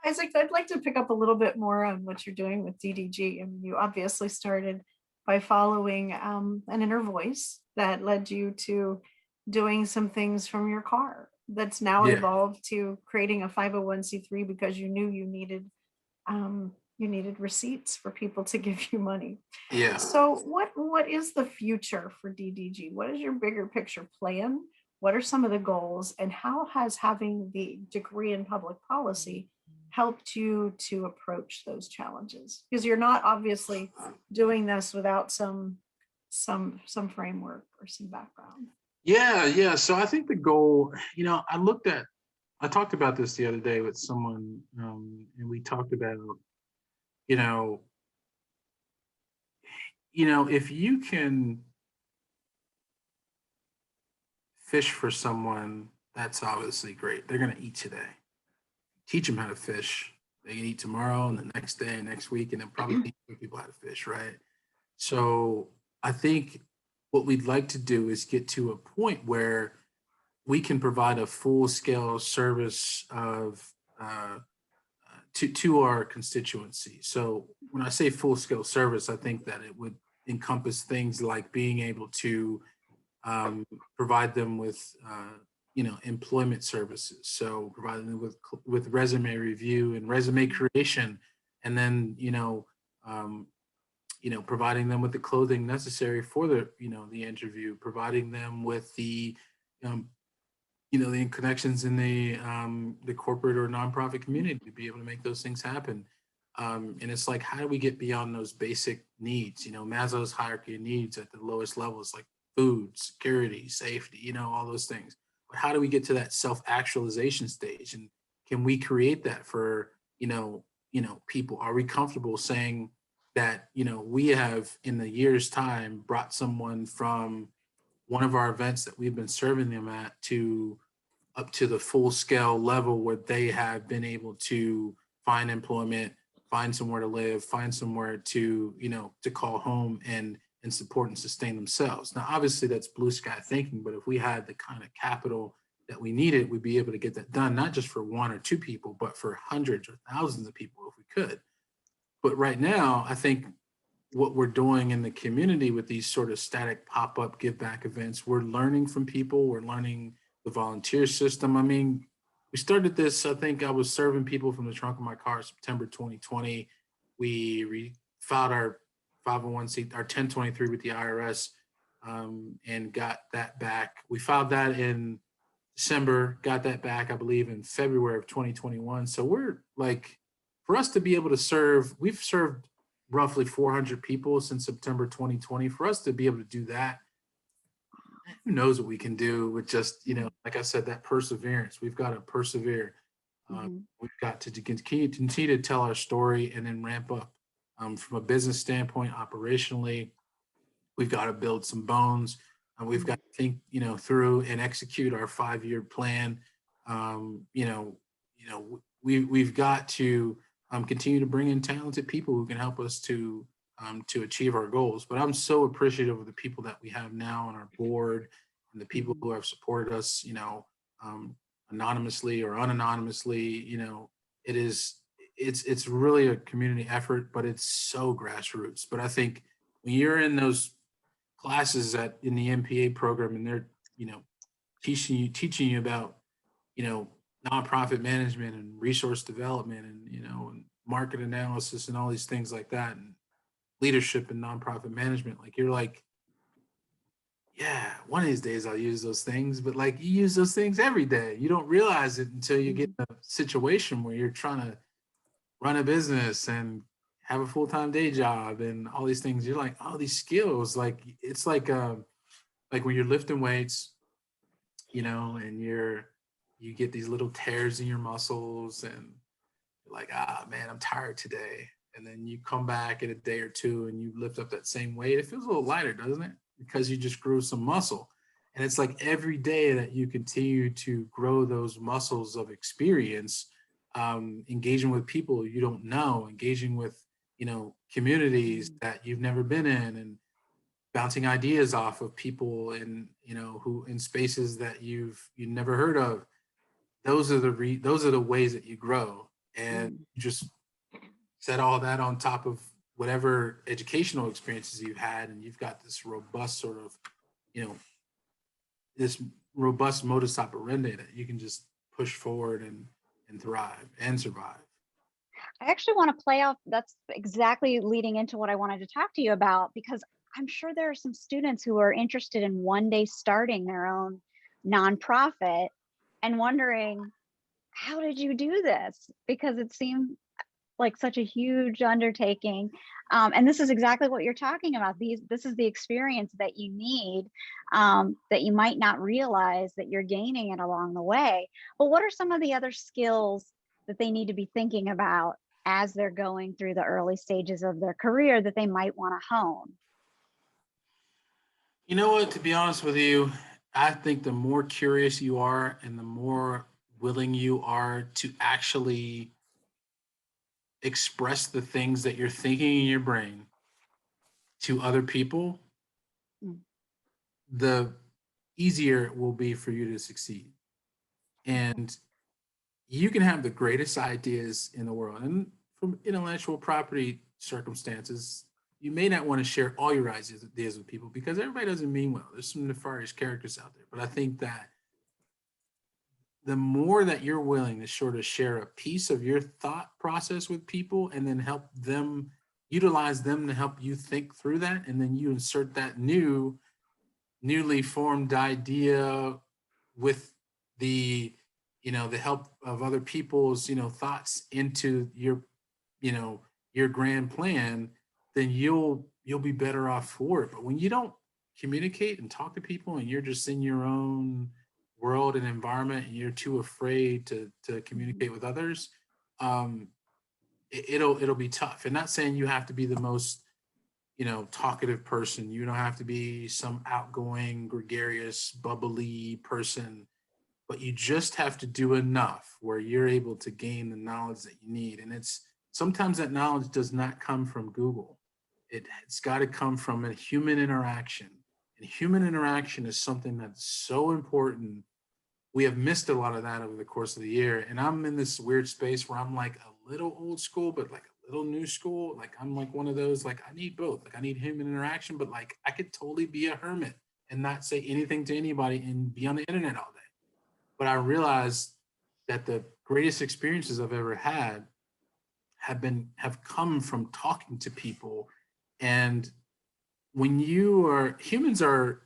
Isaac, I'd like to pick up a little bit more on what you're doing with DDG. I mean, you obviously started by following an inner voice that led you to doing some things from your car that's now Yeah, evolved to creating a 501c3 because you needed receipts for people to give you money. yeah. So what is the future for DDG? What is your bigger picture plan? What are some of the goals, and how has having the degree in public policy helped you to approach those challenges? Because you're not obviously doing this without some framework or some background. Yeah. So I think the goal, I talked about this the other day with someone, and we talked about, you know, if you can fish for someone, that's obviously great. They're going to eat today. Teach them how to fish. They can eat tomorrow and the next day and next week, and then probably teach other people how to fish, right? So I think what we'd like to do is get to a point where we can provide a full scale service of to our constituency. So when I say full scale service, I think that it would encompass things like being able to provide them with employment services. So providing them with resume review and resume creation, and then providing them with the clothing necessary for the interview, providing them with um, the connections in the corporate or nonprofit community to be able to make those things happen. And it's like, how do we get beyond those basic needs? Maslow's hierarchy of needs at the lowest levels, like food, security, safety, all those things. But how do we get to that self-actualization stage? And can we create that for, people? Are we comfortable saying that, we have in the year's time brought someone from one of our events that we've been serving them at to up to the full scale level where they have been able to find employment, find somewhere to live, find somewhere to, to call home and support and sustain themselves. Now, obviously that's blue sky thinking, but if we had the kind of capital that we needed, we'd be able to get that done, not just for one or two people, but for hundreds or thousands of people if we could. But right now, I think what we're doing in the community with these sort of static pop-up give back events, we're learning from people, we're learning the volunteer system. I mean, we started this, I think I was serving people from the trunk of my car September 2020. We filed our 501c, our 1023 with the IRS, and got that back. We filed that in December, got that back, I believe, in February of 2021. So we're like, for us to be able to serve, we've served roughly 400 people since September 2020. For us to be able to do that, who knows what we can do with just, like I said, that perseverance. We've got to persevere. Mhm. We've got to continue to tell our story and then ramp up from a business standpoint, operationally, we've got to build some bones. We've got to think, through and execute our 5-year plan. We've got to continue to bring in talented people who can help us to achieve our goals. But I'm so appreciative of the people that we have now on our board and the people who have supported us, anonymously or unanonymously. It's really a community effort, but it's so grassroots. But I think when you're in those classes in the MPA program and they're, teaching you about, nonprofit management and resource development and, and market analysis and all these things like that, and leadership and nonprofit management, like you're like, yeah, one of these days I'll use those things, but like you use those things every day. You don't realize it until you get in a situation where you're trying to run a business and have a full-time day job and all these things. You're like, oh, these skills, like it's like when you're lifting weights, and you get these little tears in your muscles and you're like, man, I'm tired today. And then you come back in a day or two and you lift up that same weight. It feels a little lighter, doesn't it? Because you just grew some muscle. And it's like every day that you continue to grow those muscles of experience, engaging with people you don't know, engaging with, communities that you've never been in, and bouncing ideas off of people in, who in spaces that you never heard of. Those are the ways that you grow. And you just set all that on top of whatever educational experiences you've had, and you've got this robust sort of, this robust modus operandi that you can just push forward and thrive and survive. I actually want to play off, that's exactly leading into what I wanted to talk to you about, because I'm sure there are some students who are interested in one day starting their own nonprofit and wondering, how did you do this? Because it seemed like such a huge undertaking. And this is exactly what you're talking about. This is the experience that you need, that you might not realize that you're gaining it along the way. But what are some of the other skills that they need to be thinking about as they're going through the early stages of their career that they might want to hone? You know what, to be honest with you, I think the more curious you are and the more willing you are to actually express the things that you're thinking in your brain to other people, the easier it will be for you to succeed. And you can have the greatest ideas in the world. And from intellectual property circumstances, you may not want to share all your ideas with people because everybody doesn't mean well. There's some nefarious characters out there. But I think that the more that you're willing to sort of share a piece of your thought process with people and then help them, utilize them to help you think through that, and then you insert that newly formed idea with the, the help of other people's, thoughts into your, your grand plan, then you'll be better off for it. But when you don't communicate and talk to people and you're just in your own world and environment and you're too afraid to communicate with others, it'll be tough. And not saying you have to be the most, talkative person. You don't have to be some outgoing, gregarious, bubbly person, but you just have to do enough where you're able to gain the knowledge that you need. And sometimes that knowledge does not come from Google. It's got to come from a human interaction. And human interaction is something that's so important. We have missed a lot of that over the course of the year. And I'm in this weird space where I'm like a little old school, but like a little new school. Like I'm like one of those, like I need both. Like I need human interaction, but like I could totally be a hermit and not say anything to anybody and be on the internet all day. But I realized that the greatest experiences I've ever had have come from talking to people. And when humans are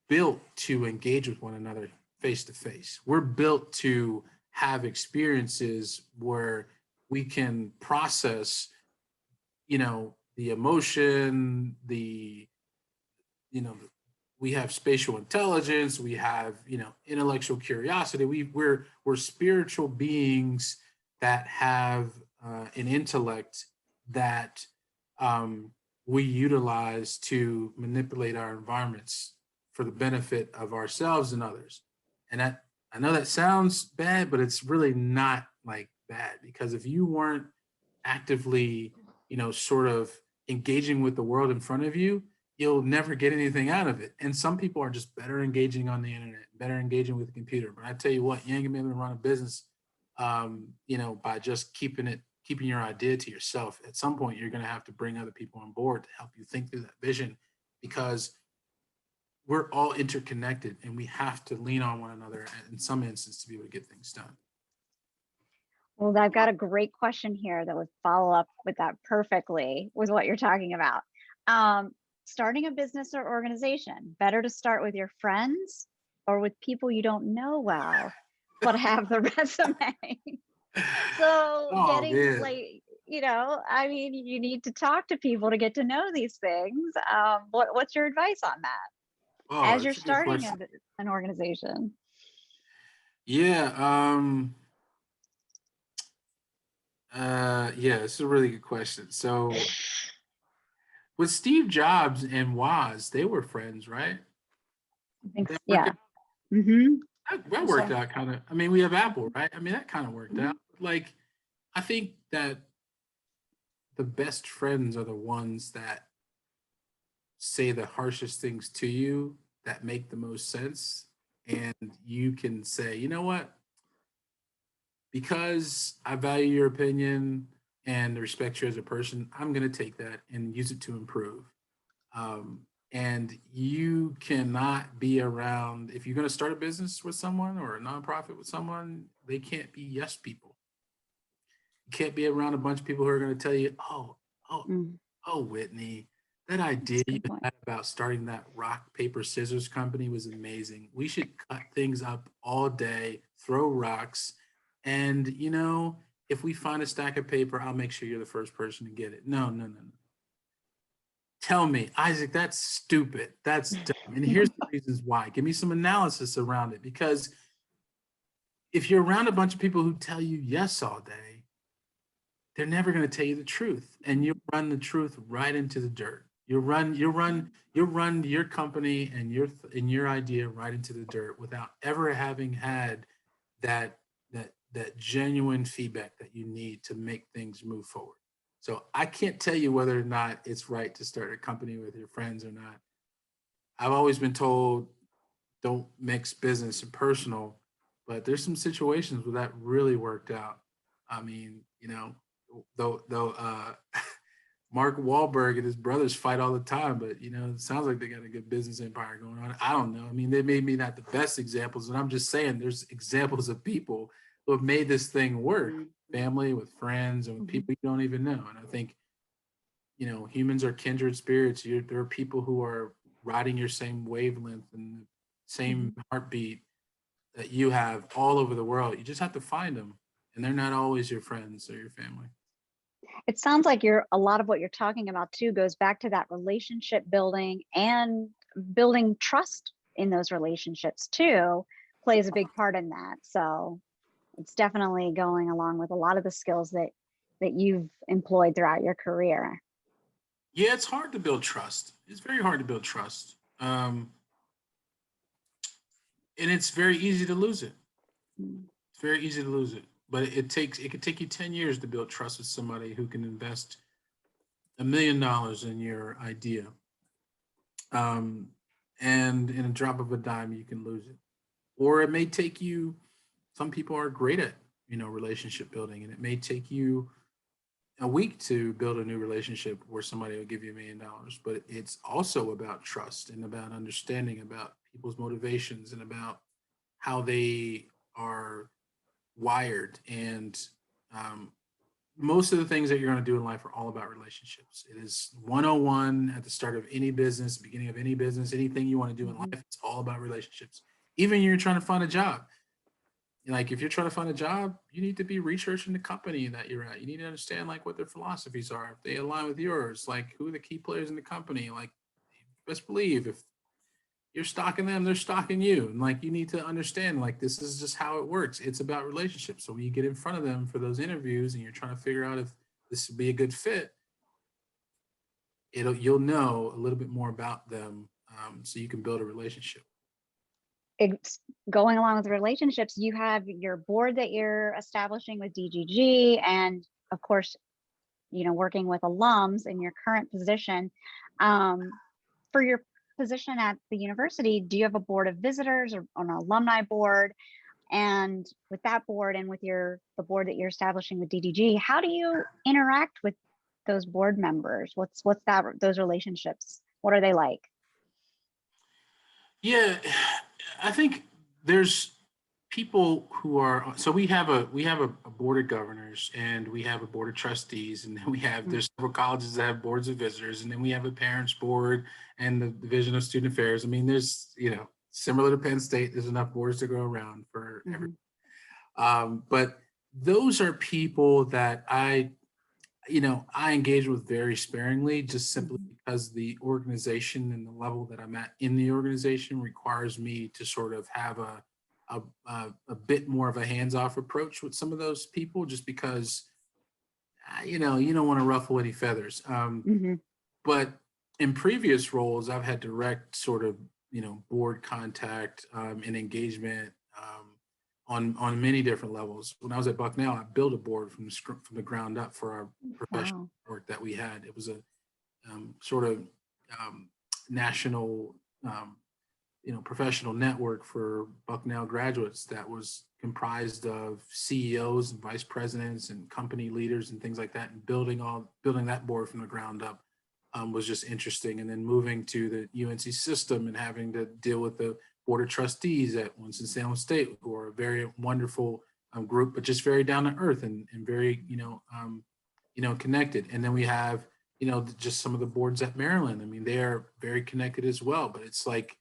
built to engage with one another face to face. We're built to have experiences where we can process, the emotion, we have spatial intelligence, we have, intellectual curiosity. We're spiritual beings that have an intellect that we utilize to manipulate our environments for the benefit of ourselves and others. And that, I know that sounds bad, but it's really not like bad, because if you weren't actively, sort of engaging with the world in front of you, you'll never get anything out of it. And some people are just better engaging on the internet, better engaging with the computer. But I tell you what, you ain't gonna be able to run a business, by just keeping your idea to yourself. At some point, you're gonna have to bring other people on board to help you think through that vision, because we're all interconnected and we have to lean on one another in some instance to be able to get things done. Well, I've got a great question here that would follow up with that perfectly with what you're talking about. Starting a business or organization, better to start with your friends or with people you don't know well, but have the resume. So Oh, getting man. like, I mean, you need to talk to people to get to know these things. What's your advice on that Oh, as you're that's a good starting question. an organization? Yeah. Yeah, it's a really good question. So with Steve Jobs and Woz, they were friends, right? I think, That worked yeah. out. Mm-hmm. That worked out kind of. I mean, we have Apple, right? I mean, that kind of worked Mm-hmm. out. Like, I think that the best friends are the ones that say the harshest things to you that make the most sense. And you can say, you know what? Because I value your opinion and respect you as a person, I'm going to take that and use it to improve. And you cannot be around, if you're going to start a business with someone or a nonprofit with someone, they can't be yes people. You can't be around a bunch of people who are going to tell you, oh, Mm, Whitney, that that's idea a you good point. had about starting that rock, paper, scissors company was amazing. We should cut things up all day, throw rocks. And, if we find a stack of paper, I'll make sure you're the first person to get it. No, no, no, no. Tell me, Isaac, that's stupid. That's dumb. And here's the reasons why. Give me some analysis around it. Because if you're around a bunch of people who tell you yes all day, they're never going to tell you the truth, and you run the truth right into the dirt. You run your company and your idea right into the dirt without ever having had that genuine feedback that you need to make things move forward. So I can't tell you whether or not it's right to start a company with your friends or not. I've always been told don't mix business and personal, but there's some situations where that really worked out. I mean, though Mark Wahlberg and his brothers fight all the time, but it sounds like they got a good business empire going on. I don't know. I mean, they may be not the best examples, and I'm just saying there's examples of people who have made this thing work, family with friends and with Mhm. people you don't even know. And I think, humans are kindred spirits. There are people who are riding your same wavelength and the same heartbeat that you have all over the world. You just have to find them, and they're not always your friends or your family. It sounds like a lot of what you're talking about too goes back to that relationship building, and building trust in those relationships too plays a big part in that. So it's definitely going along with a lot of the skills that you've employed throughout your career. Yeah, it's hard to build trust. It's very hard to build trust. And it's very easy to lose it. Mm. It's very easy to lose it. But it could take you 10 years to build trust with somebody who can invest $1 million in your idea. Um, and in a drop of a dime, you can lose it. Or it may take you, some people are great at, relationship building, and it may take you a week to build a new relationship where somebody will give you $1 million. But it's also about trust and about understanding about people's motivations and about how they are wired. And um, most of the things that you're going to do in life are all about relationships. It is 101 at the start of any business, beginning of any business, anything you want to do in life, it's all about relationships. Even you're trying to find a job. Like if you're trying to find a job, you need to be researching the company that you're at. You need to understand like what their philosophies are, if they align with yours, like who are the key players in the company. Like best believe if you're stalking them, they're stalking you. And like you need to understand like this is just how it works. It's about relationships. So when you get in front of them for those interviews and you're trying to figure out if this would be a good fit, you'll know a little bit more about them, so you can build a relationship. It's going along with relationships. You have your board that you're establishing with DGG, and of course, working with alums in your current position. For your position at the university, do you have a board of visitors or an alumni board? And with that board and with the board that you're establishing with DDG, how do you interact with those board members? What's those relationships? What are they like? Yeah, I think there's people who are, so we have a board of governors, and we have a board of trustees, and then there's several colleges that have boards of visitors, and then we have a parents board and the division of student affairs. I mean, there's, similar to Penn State, there's enough boards to go around for every. But those are people that I engage with very sparingly, just simply because the organization and the level that I'm at in the organization requires me to sort of have a bit more of a hands-off approach with some of those people, just because, you don't want to ruffle any feathers. But in previous roles, I've had direct sort of, board contact and engagement on many different levels. When I was at Bucknell, I built a board from the ground up for our professional work that we had. It was a sort of national, professional network for Bucknell graduates that was comprised of CEOs and vice presidents and company leaders and things like that. And building that board from the ground up was just interesting. And then moving to the UNC system and having to deal with the board of trustees at Winston-Salem State, who are a very wonderful group, but just very down to earth and very, connected. And then we have, just some of the boards at Maryland. I mean, they are very connected as well, but it's like,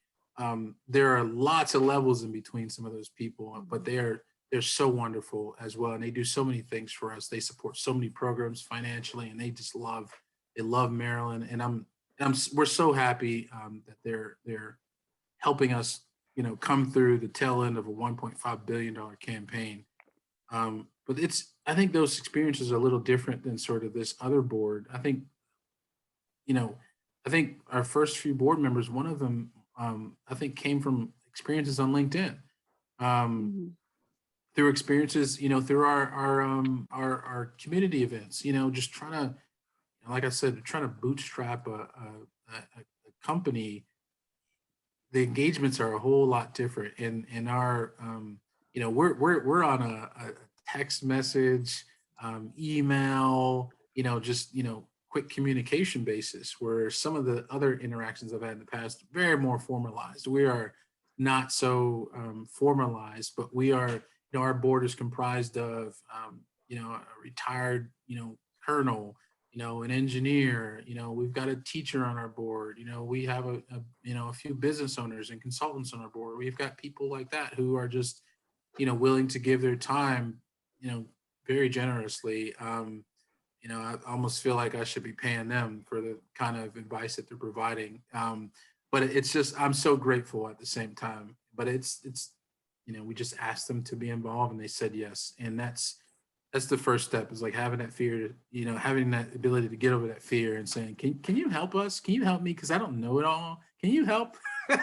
there are lots of levels in between some of those people, but they're so wonderful as well. And they do so many things for us. They support so many programs financially, and they just love Maryland. And we're so happy that they're helping us, come through the tail end of a $1.5 billion campaign. But I think those experiences are a little different than sort of this other board. I think our first few board members, one of them, I think came from experiences on LinkedIn, through experiences, through our community events, just trying to, like I said, trying to bootstrap a company. The engagements are a whole lot different, and our, we're on a text message, email, just, quick communication basis, where some of the other interactions I've had in the past, very more formalized. We are not so formalized, but we are, our board is comprised of, a retired, colonel, an engineer, we've got a teacher on our board, we have a few business owners and consultants on our board. We've got people like that who are just, willing to give their time, very generously. I almost feel like I should be paying them for the kind of advice that they're providing. But it's just, I'm so grateful at the same time. But it's we just asked them to be involved, and they said yes. And that's the first step, is like having that fear, having that ability to get over that fear and saying, can you help us? Can you help me? Because I don't know it all. Can you help? I'm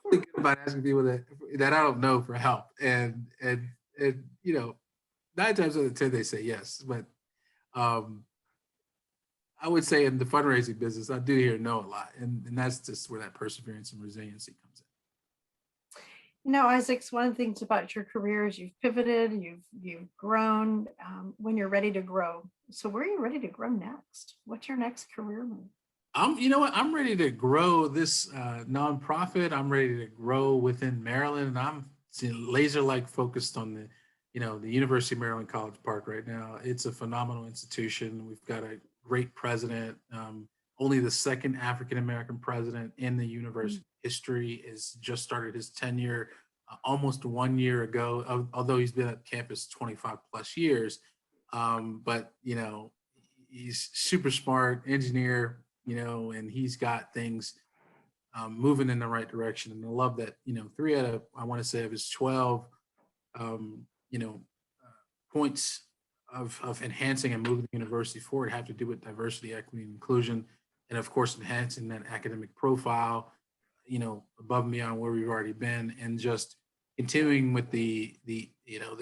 really good about asking people that I don't know for help. And 9 times out of 10, they say yes. But I would say in the fundraising business, I do hear no a lot. And that's just where that perseverance and resiliency comes in. Isaac, one of the things about your career is you've pivoted, you've grown when you're ready to grow. So where are you ready to grow next? What's your next career move? You know what? I'm ready to grow this nonprofit. I'm ready to grow within Maryland. And I'm laser-like focused on the University of Maryland College Park right now. It's a phenomenal institution. We've got a great president. Only the second African-American president in the university history has just started his tenure almost 1 year ago, although he's been at campus 25 plus years. But, he's super smart engineer, and he's got things moving in the right direction. And I love that, 3 out of, I want to say, of his 12, points of enhancing and moving the university forward have to do with diversity, equity, and inclusion. and of course, enhancing that academic profile, above and beyond where we've already been, and just continuing with the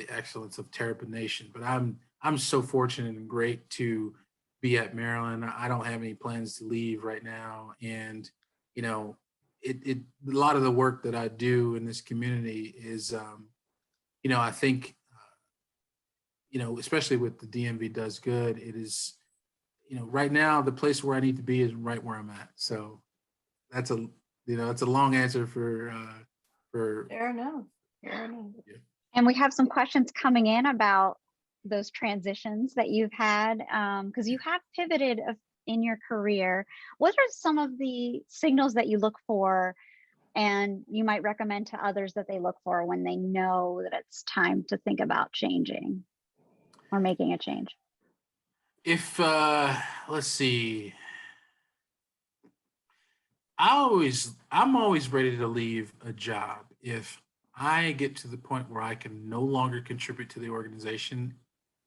excellence of Terrapin Nation. But I'm so fortunate and great to be at Maryland. I don't have any plans to leave right now, and it a lot of the work that I do in this community is, I think, especially with the DMV Does Good, it is, right now the place where I need to be is right where I'm at. So that's a long answer for Fair enough. Fair enough. yeah. And we have some questions coming in about those transitions that you've had, because you have pivoted in your career. What are some of the signals that you look for and you might recommend to others that they look for when they know that it's time to think about changing or making a change? If let's see, I'm always ready to leave a job if I get to the point where I can no longer contribute to the organization,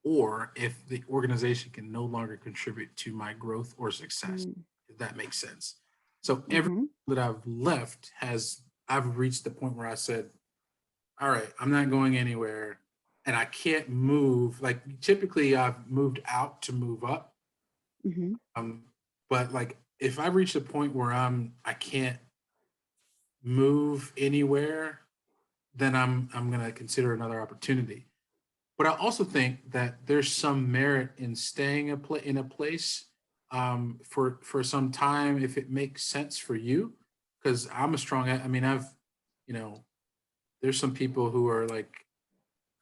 or if the organization can no longer contribute to my growth or success, if that makes sense. So every that I've left I've reached the point where I said, all right, I'm not going anywhere, and I can't move. Like, typically I've moved out to move up. But like, if I reach a point where I can't move anywhere, then I'm gonna consider another opportunity. But I also think that there's some merit in staying in a place for some time if it makes sense for you. Because I'm a strong. I mean, there's some people who are like,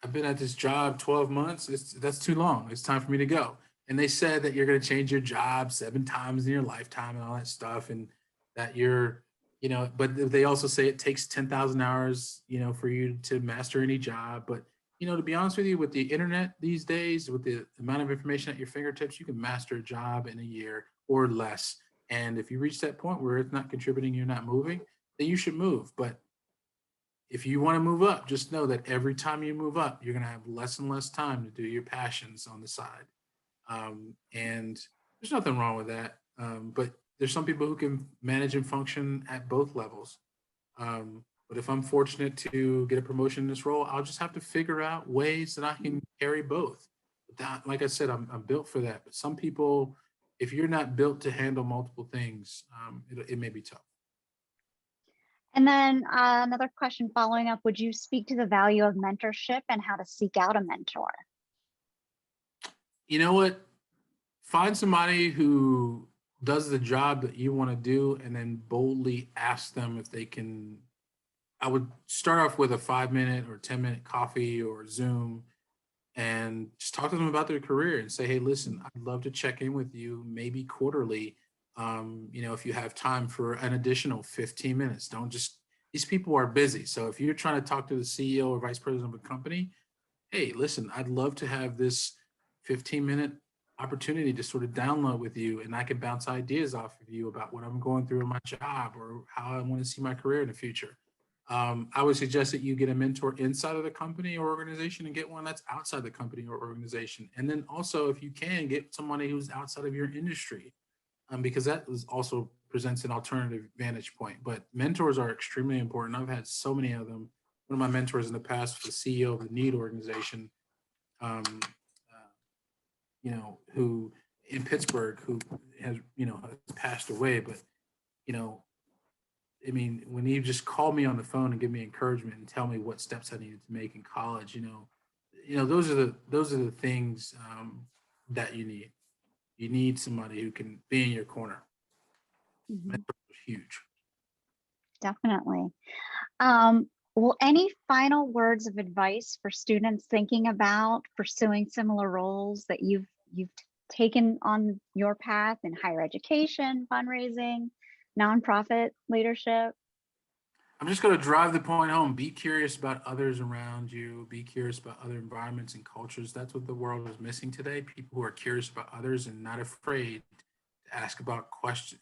I've been at this job 12 months. That's too long. It's time for me to go. And they said that you're going to change your job 7 times in your lifetime and all that stuff, and that but they also say it takes 10,000 hours, for you to master any job. But, to be honest with you, with the internet these days, with the amount of information at your fingertips, you can master a job in a year or less. And if you reach that point where it's not contributing, you're not moving, then you should move. But if you want to move up, just know that every time you move up, you're going to have less and less time to do your passions on the side. And there's nothing wrong with that. But there's some people who can manage and function at both levels. But if I'm fortunate to get a promotion in this role, I'll just have to figure out ways that I can carry both. Like I said, I'm built for that. But some people, if you're not built to handle multiple things, it may be tough. And then another question following up, would you speak to the value of mentorship and how to seek out a mentor? You know what? Find somebody who does the job that you want to do, and then boldly ask them if they can. I would start off with a 5-minute or 10-minute coffee or Zoom, and just talk to them about their career and say, hey, listen, I'd love to check in with you, maybe quarterly. If you have time for an additional 15 minutes, these people are busy. So if you're trying to talk to the CEO or vice president of a company, hey, listen, I'd love to have this 15-minute opportunity to sort of download with you, and I can bounce ideas off of you about what I'm going through in my job or how I want to see my career in the future. I would suggest that you get a mentor inside of the company or organization, and get one that's outside the company or organization. And then also, if you can, get somebody who's outside of your industry, because that also presents an alternative vantage point. But mentors are extremely important. I've had so many of them. One of my mentors in the past was the CEO of the NEED organization, who in Pittsburgh, who has passed away. But when he just called me on the phone and give me encouragement and tell me what steps I needed to make in college, those are the things that you need. You need somebody who can be in your corner. Mentors are huge. Definitely. Well, any final words of advice for students thinking about pursuing similar roles that you've taken on your path in higher education, fundraising, nonprofit leadership? I'm just going to drive the point home. Be curious about others around you. Be curious about other environments and cultures. That's what the world is missing today. People who are curious about others and not afraid to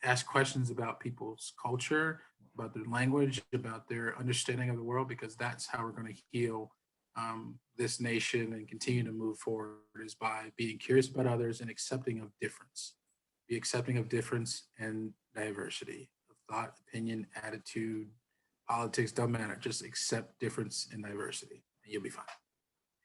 ask questions about people's culture, about their language, about their understanding of the world, because that's how we're going to heal this nation and continue to move forward, is by being curious about others and accepting of difference. Be accepting of difference and diversity of thought, opinion, attitude, politics, don't matter. Just accept difference and diversity, and you'll be fine.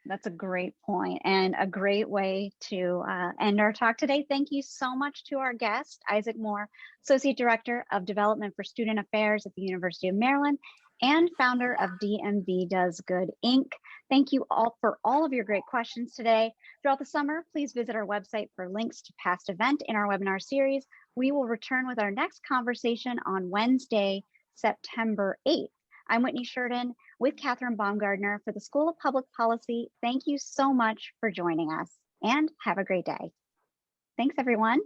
That's a great point and a great way to end our talk today. Thank you so much to our guest, Isaac Moore, Associate Director of Development for Student Affairs at the University of Maryland and founder of DMV Does Good, Inc. Thank you all for all of your great questions today. Throughout the summer, please visit our website for links to past events in our webinar series. We will return with our next conversation on Wednesday, September 8th. I'm Whitney Sheridan with Catherine Baumgardner for the School of Public Policy. Thank you so much for joining us and have a great day. Thanks, everyone.